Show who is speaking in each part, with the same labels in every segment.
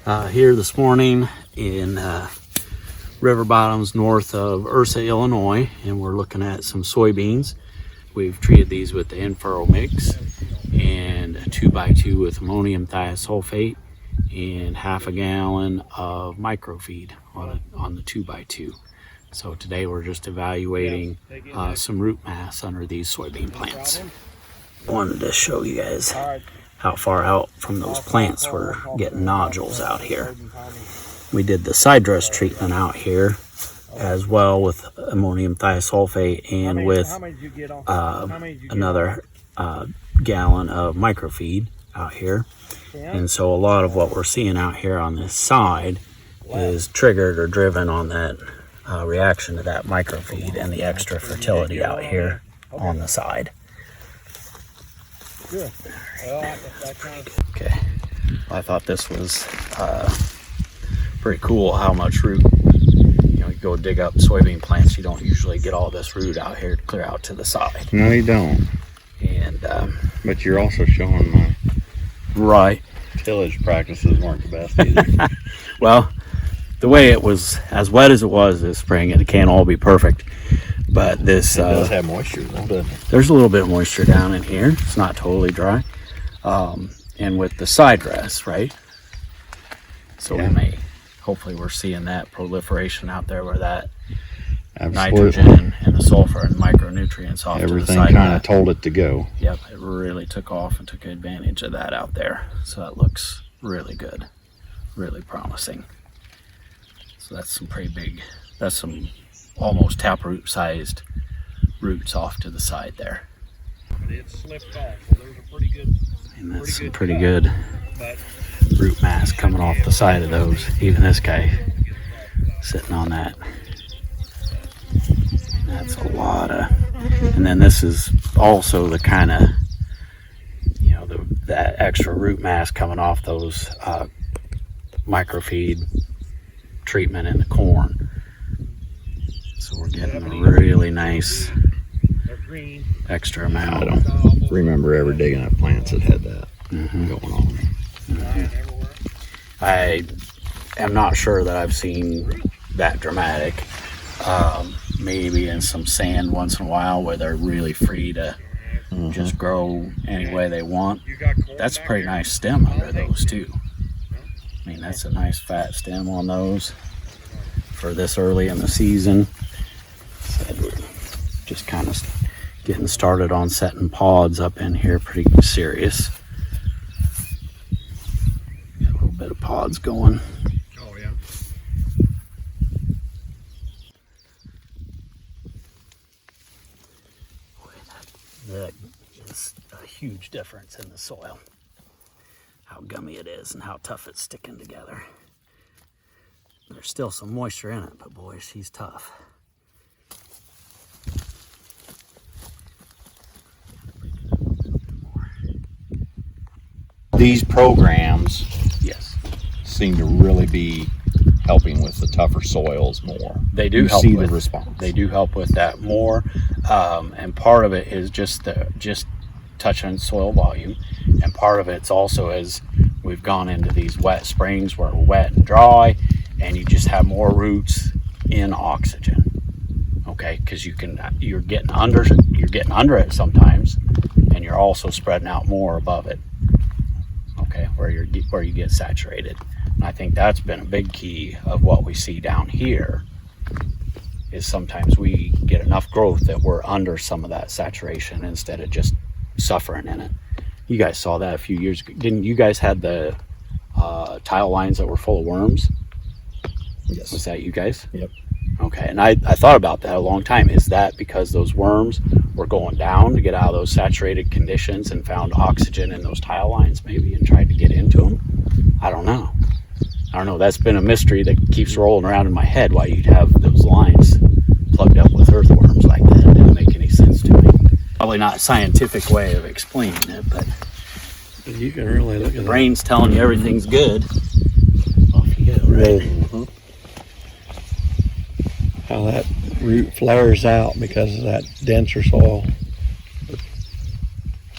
Speaker 1: Here this morning in river bottoms north of Ursa, Illinois, and we're looking at some soybeans. We've treated these with the in-furrow mix and a 2x2 with ammonium thiosulfate and half a gallon of microfeed on the 2x2. So today we're just evaluating some root mass under these soybean plants. I wanted to show you guys how far out from those plants we're getting nodules out here. We did the side dress treatment out here as well with ammonium thiosulfate and with another gallon of microfeed out here. And so a lot of what we're seeing out here on this side is triggered or driven on that reaction to that microfeed and the extra fertility out here on the side.
Speaker 2: Good. Well,
Speaker 1: okay. I thought this was pretty cool how much root. You know, you go dig up soybean plants, you don't usually get all this root out here to clear out to the side.
Speaker 2: No, you don't.
Speaker 1: And
Speaker 2: but you're also showing my
Speaker 1: right
Speaker 2: tillage practices weren't the best either.
Speaker 1: Well, the way it was, as wet as it was this spring, and it can't all be perfect, but this
Speaker 2: it does have moisture though.
Speaker 1: There's a little bit of moisture down in here. It's not totally dry. And with the side dress, right? So we may, hopefully we're seeing that proliferation out there where that nitrogen and the sulfur and micronutrients off
Speaker 2: everything
Speaker 1: to the side.
Speaker 2: Kind of told it to go.
Speaker 1: Yep, it really took off and took advantage of that out there. So that looks really good, really promising. So that's some pretty big, that's some almost taproot sized roots off to the side there.
Speaker 3: It slipped off, so there's a pretty good.
Speaker 1: And that's some pretty good root mass coming off the side of those. Even this guy sitting on that. That's a lot of. And then this is also the kind of, you know, that extra root mass coming off those microfeed treatment in the corn. So we're getting a really nice extra amount.
Speaker 2: I don't remember ever digging up plants that had that going on.
Speaker 1: I am not sure that I've seen that dramatic. Maybe in some sand once in a while where they're really free to just grow any way they want. That's a pretty nice stem under those too. I mean, that's a nice fat stem on those for this early in the season. So we're just kind of getting started on setting pods up in here pretty serious. Got a little bit of pods going.
Speaker 3: Oh yeah.
Speaker 1: That is a huge difference in the soil. How gummy it is and how tough it's sticking together. There's still some moisture in it, but boy, she's tough.
Speaker 2: These programs,
Speaker 1: yes,
Speaker 2: seem to really be helping with the tougher soils more.
Speaker 1: They do help
Speaker 2: see
Speaker 1: with
Speaker 2: the response.
Speaker 1: They do help with that more, and part of it is just touching soil volume, and part of it's also as we've gone into these wet springs where we're wet and dry, and you just have more roots in oxygen. Okay, because you're getting under it sometimes, and you're also spreading out more above it. Okay, where you get saturated. And I think that's been a big key of what we see down here is sometimes we get enough growth that we're under some of that saturation instead of just suffering in it. You guys saw that a few years ago. Didn't you guys had the tile lines that were full of worms?
Speaker 2: Yes.
Speaker 1: Was that you guys?
Speaker 2: Yep.
Speaker 1: Okay, and I thought about that a long time. Is that because those worms were going down to get out of those saturated conditions and found oxygen in those tile lines maybe and tried to get into them? I don't know. That's been a mystery that keeps rolling around in my head why you'd have those lines plugged up with earthworms like that. It didn't make any sense to me. Probably not a scientific way of explaining it, but
Speaker 4: you can really look at
Speaker 1: the brain's telling you everything's good. Off you go, right?
Speaker 4: How that root flares out because of that denser soil.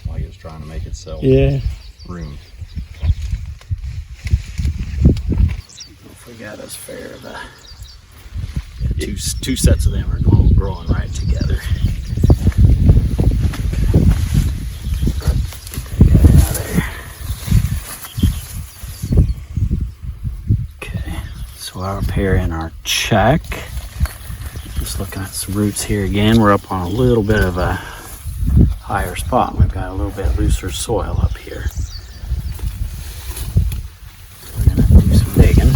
Speaker 2: Like it's trying to make itself
Speaker 4: Yeah.
Speaker 2: room.
Speaker 1: was fair. Two sets of them are growing right together. Take that out of there. Okay, so up here in our check, just looking at some roots here again. We're up on a little bit of a higher spot. We've got a little bit looser soil up here. We're gonna do some digging,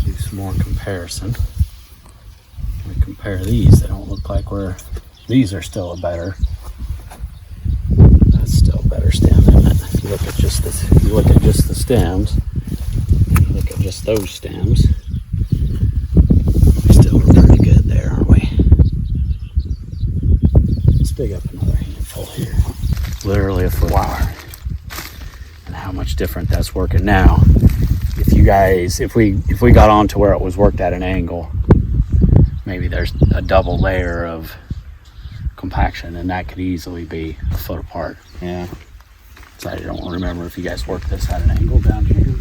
Speaker 1: do some more comparison. We compare these, they don't look like these are still a better, that's still a better stem, isn't it? If you look at just this, if you look at just the stems, you look at just those stems, we still are pretty good there, aren't we? Let's dig up another handful here. Literally a foot. Wow. And how much different that's working now. If you guys, if we got on to where it was worked at an angle, maybe there's a double layer of compaction, and that could easily be a foot apart.
Speaker 2: Yeah.
Speaker 1: So I don't remember if you guys worked this at an angle down here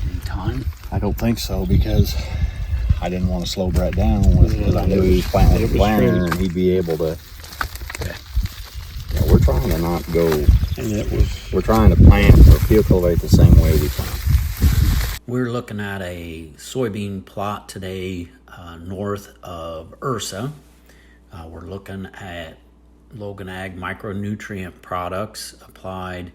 Speaker 1: any time.
Speaker 2: I don't think so, because I didn't want to slow Brett down because I knew he was planting with a planter and he'd be able to.
Speaker 1: Okay.
Speaker 2: Yeah, we're trying to not go.
Speaker 4: And it was,
Speaker 2: We're trying to plant or field cultivate the same way we plant.
Speaker 1: We're looking at a soybean plot today north of Ursa. We're looking at Logan Ag micronutrient products applied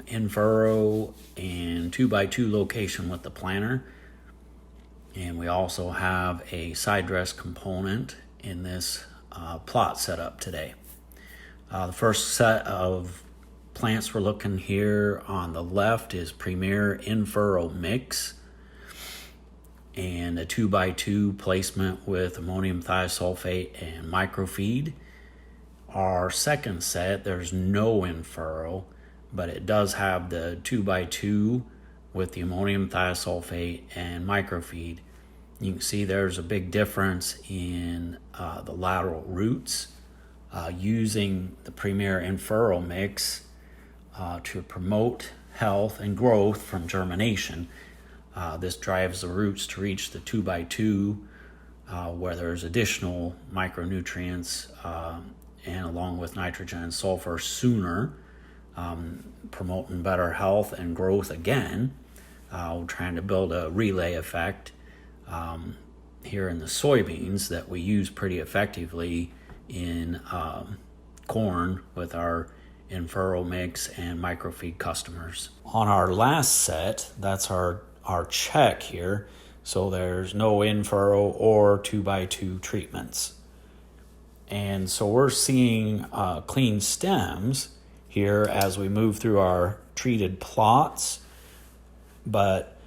Speaker 1: in furrow and 2x2 location with the planter. And we also have a side dress component in this plot setup today. The first set of plants we're looking here on the left is Premier-In-Furrow mix and a 2x2 placement with ammonium thiosulfate and microfeed. Our second set, there's no in-furrow, but it does have the 2x2 with the ammonium thiosulfate and microfeed. You can see there's a big difference in the lateral roots using the Premier-In-Furrow mix to promote health and growth from germination. This drives the roots to reach the 2x2 where there's additional micronutrients and along with nitrogen and sulfur sooner, promoting better health and growth again. We're trying to build a relay effect here in the soybeans that we use pretty effectively in corn with our in-furrow mix and microfeed customers. On our last set, that's our check here, so there's no in-furrow or 2x2 treatments. And so we're seeing clean stems here as we move through our treated plots, but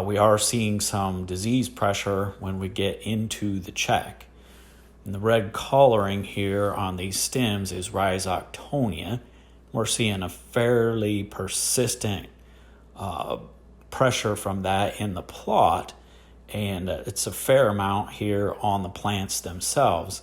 Speaker 1: we are seeing some disease pressure when we get into the check. And the red coloring here on these stems is Rhizoctonia. We're seeing a fairly persistent pressure from that in the plot, and it's a fair amount here on the plants themselves.